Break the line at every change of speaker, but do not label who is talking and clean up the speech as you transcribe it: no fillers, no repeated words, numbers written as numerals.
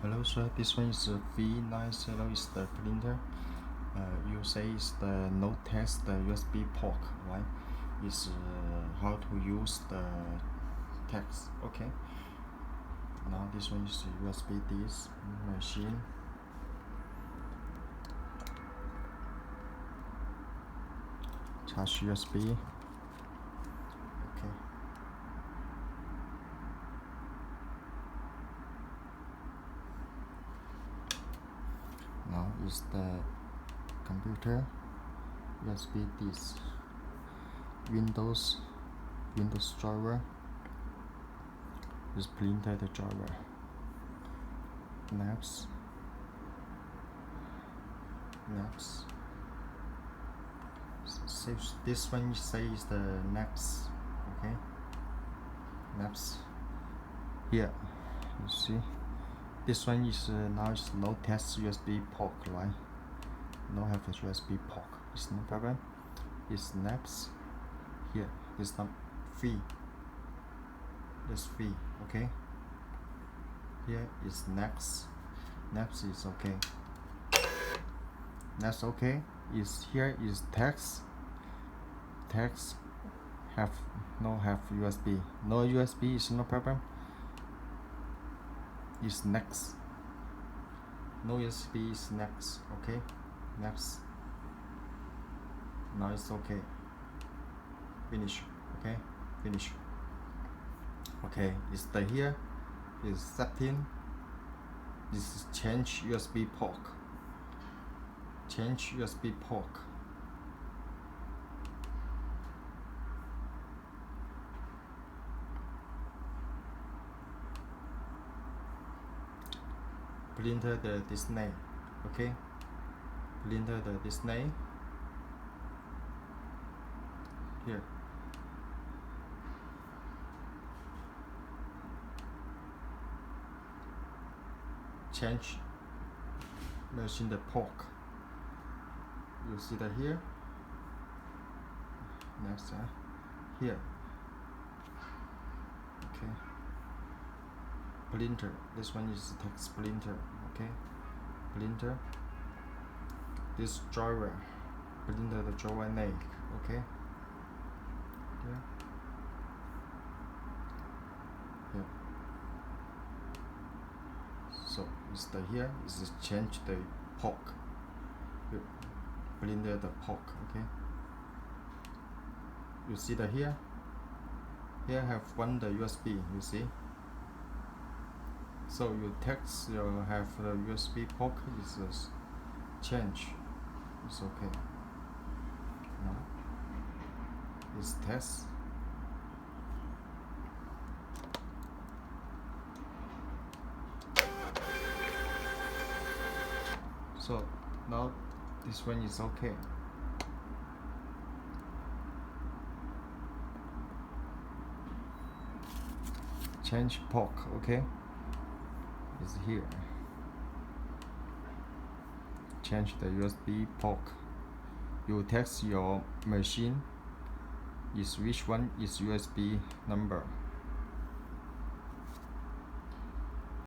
Hello sir, this one is LV-390 is the printer. You say it's the no test the USB port, right? It's how to use the text. Okay. Now this one is USB this machine. Charge USB. Okay. Now is the computer USB disk, Windows driver, is printer the driver, NAPS. This one says the NAPS. Okay, NAPS. Here you see. This one is now is no test USB port, right? No have a USB port. It's no problem. It's NAPS. Here it's not free. That's free. Okay. Here is NAPS. NAPS is okay. That's okay. Is here is text. Text have USB. No USB is no problem. Is next. No USB is next. Okay. Next. Now it's okay. Finish. Okay. Finish. Okay. Is the here is setting. This is change USB port. Change USB port. Printer the display. Okay. Printer the display. Here. Change machine the port. You see that here. Next here. Okay. Printer. This one is text printer. Okay. Printer. This driver. Printer the driver name. Okay. Here. Here. So it's the here is change the port. Here. Printer the port. Okay. You see the here. Here have one the USB. You see. So you text you have the USB port is change. It's okay. Now it's test. So now this one is okay. Change port. Okay. Is here. Change the USB port. You text your machine is which one is USB number.